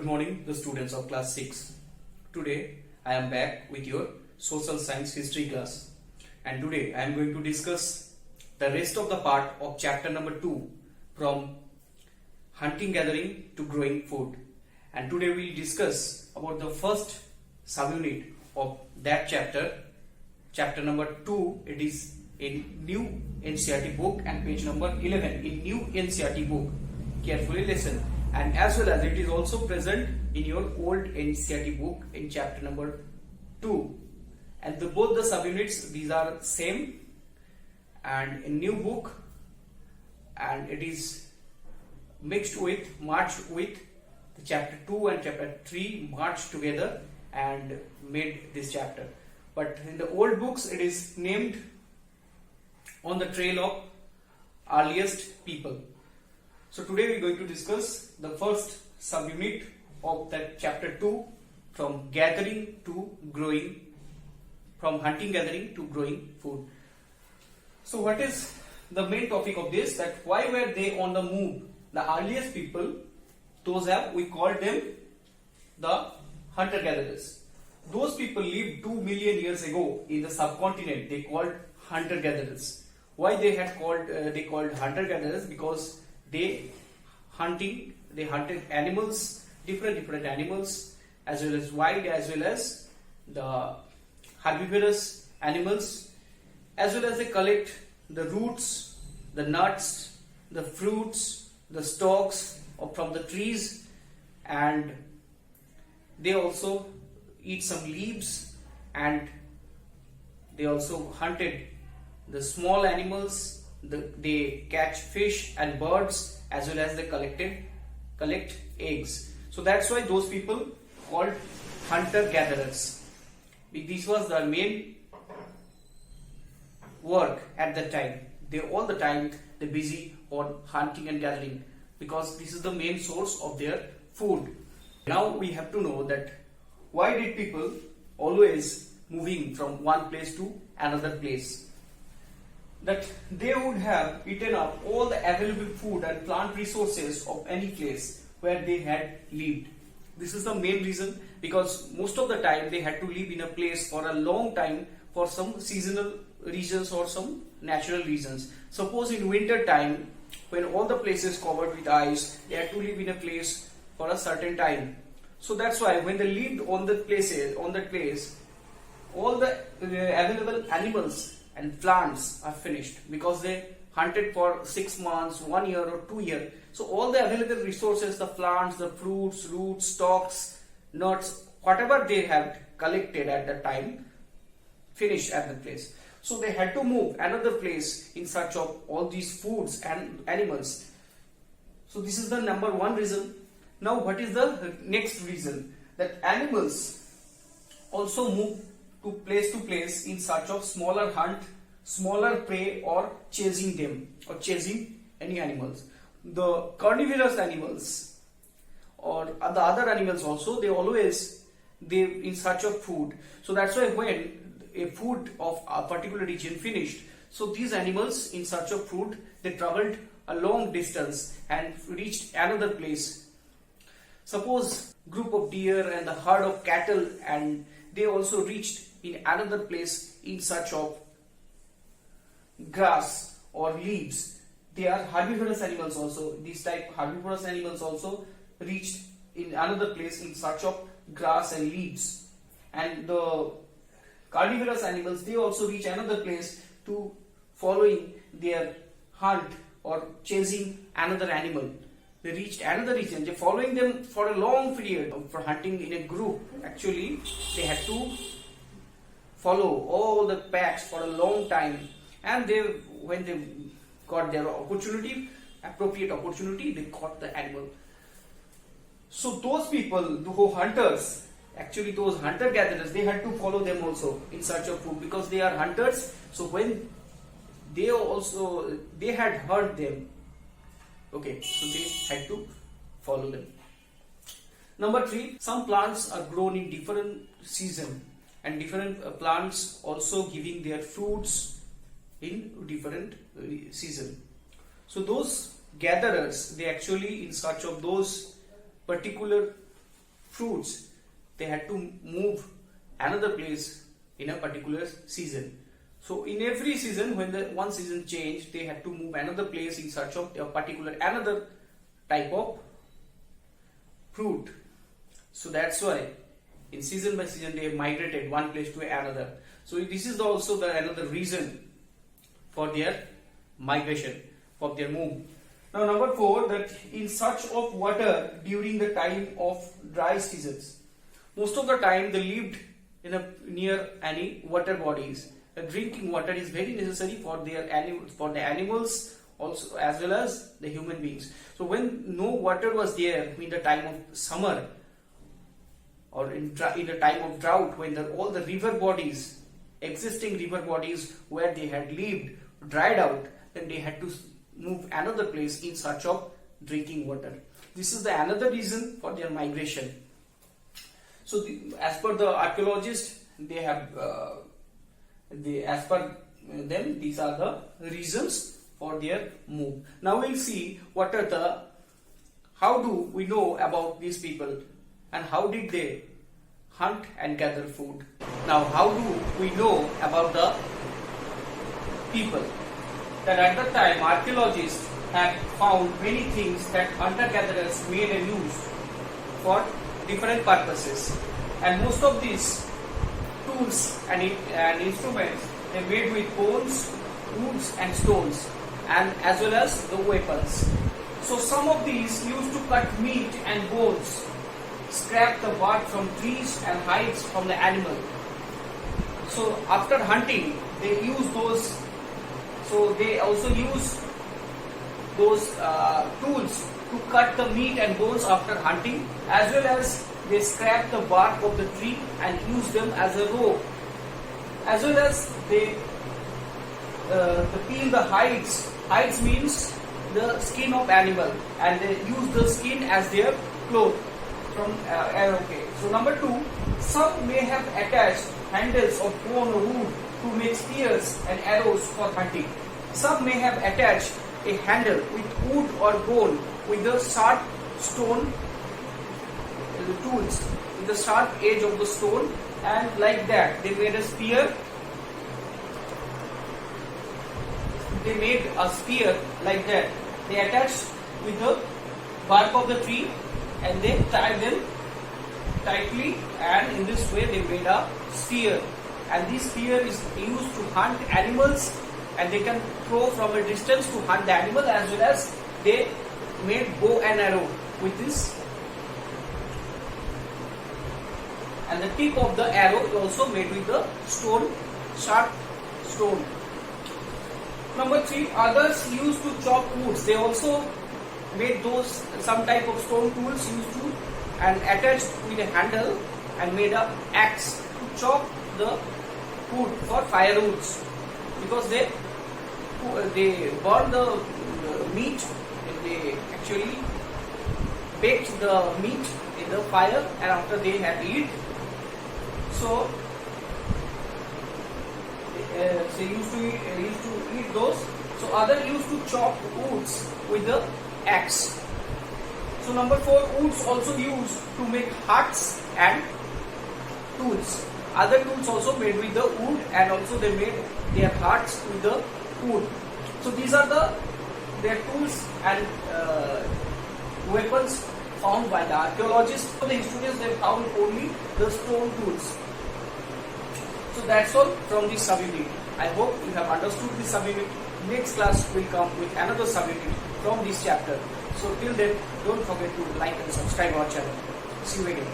morning, the students of class 6. Today I am back with your social science history class, and today I am going to discuss the rest of the part of chapter number 2 from hunting gathering to growing food. And today we will discuss about the first subunit of that chapter number 2. It is in new NCERT book and page number 11 in new NCERT book. Carefully listen. And as well as it is also present in your old NCERT book in chapter number 2. And both the subunits, these are same and in new book, and it is merged with the chapter 2 and chapter 3 merged together and made this chapter. But in the old books it is named On the Trail of Earliest People. So today we are going to discuss the first subunit of that chapter 2 from gathering to growing, from hunting gathering to growing food. So what is the main topic of this? That why were they on the move? The earliest people, we called them the hunter gatherers. Those people lived 2 million years ago in the subcontinent. They called hunter gatherers. Why they called hunter gatherers? Because they hunted animals, different animals, as well as wild, as well as the herbivorous animals, as well as they collect the roots, the nuts, the fruits, the stalks from the trees, and they also eat some leaves, and they also hunted the small animals. They catch fish and birds, as well as they collect eggs. So that's why those people called hunter gatherers. This was their main work at that time. All the time they busy on hunting and gathering, because this is the main source of their food. Now we have to know that why did people always moving from one place to another place? That they would have eaten up all the available food and plant resources of any place where they had lived. This is the main reason, because most of the time they had to live in a place for a long time for some seasonal reasons or some natural reasons. Suppose in winter time, when all the places covered with ice, they had to live in a place for a certain time. So that's why when they lived on that place, all the available animals and plants are finished, because they hunted for 6 months, 1 year or 2 years. So all the available resources, the plants, the fruits, roots, stalks, nuts, whatever they have collected at the time, finished at the place. So they had to move another place in search of all these foods and animals. So this is the number one reason. Now what is the next reason? That animals also move to place in search of smaller prey, or chasing them, or chasing any animals. The carnivorous animals or the other animals also, they in search of food. So that's why when a food of a particular region finished, so these animals in search of food, they traveled a long distance and reached another place. Suppose group of deer and the herd of cattle, and they also reached in another place in search of grass or leaves. They are herbivorous animals also. These type herbivorous animals also reached in another place in search of grass and leaves. And the carnivorous animals, they also reach another place to following their hunt or chasing another animal. They reached another region. They following them for a long period for hunting in a group. Actually, they had to follow all the packs for a long time, and when they got their appropriate opportunity, they caught the animal. So those people who hunters, actually those hunter gatherers, they had to follow them also in search of food, because they are hunters. So when they had heard them, okay, so they had to follow them. Number 3, some plants are grown in different season, and different plants also giving their fruits in different season. So those gatherers, they actually in search of those particular fruits, they had to move another place in a particular season. So in every season, when the one season changed, they had to move another place in search of a particular another type of fruit. So that's why in season by season they migrated one place to another. So this is also another reason for their migration, for their move. Now number 4, that in search of water during the time of dry seasons. Most of the time they lived near any water bodies. Drinking water is very necessary for the animals also, as well as the human beings. So when no water was there in the time of summer or in the time of drought, when all the river bodies, existing river bodies where they had lived, dried out, then they had to move another place in search of drinking water. This is the another reason for their migration. So as per the archaeologists, they have as per them, these are the reasons for their move. Now we'll see how do we know about these people and how did they hunt and gather food. Now how do we know about the people? That at the time archaeologists have found many things that hunter-gatherers made and used for different purposes, and most of these tools and instruments they made with bones, woods and stones, and as well as the weapons. So some of these used to cut meat and bones, scrap the bark from trees and hides from the animal. So after hunting they use those, so they also use those tools to cut the meat and bones after hunting, as well as they scrap the bark of the tree and use them as a rope, as well as they peel the hides. Hides means the skin of animal, and they use the skin as their cloth from okay. So number 2, some may have attached handles of bone or wood to make spears and arrows for hunting. Some may have attached a handle with wood or bone with the sharp stone, the tools with the sharp edge of the stone, and like that they made a spear. They made a spear like that. They attached with the bark of the tree and they tied them tightly, and in this way they made a spear. And this spear is used to hunt animals, and they can throw from a distance to hunt the animal, as well as they made bow and arrow with this. And the tip of the arrow is also made with the stone, sharp stone. Number 3, others used to chop woods. They also made those some type of stone tools used to and attached with a handle and made a axe to chop the wood for firewoods, because they burn the meat. They actually baked the meat in the fire, and after they had eat, so they used to eat those. So others used to chop woods with the axe. So number 4, woods also used to make huts and tools. Other tools also made with the wood, and also they made their huts with the wood. So these are their tools and weapons found by the archaeologists. For the historians, they found only the stone tools. So that's all from this subunit. I hope you have understood this subunit. Next class will come with another subunit from this chapter. So till then, don't forget to like and subscribe our channel. See you again.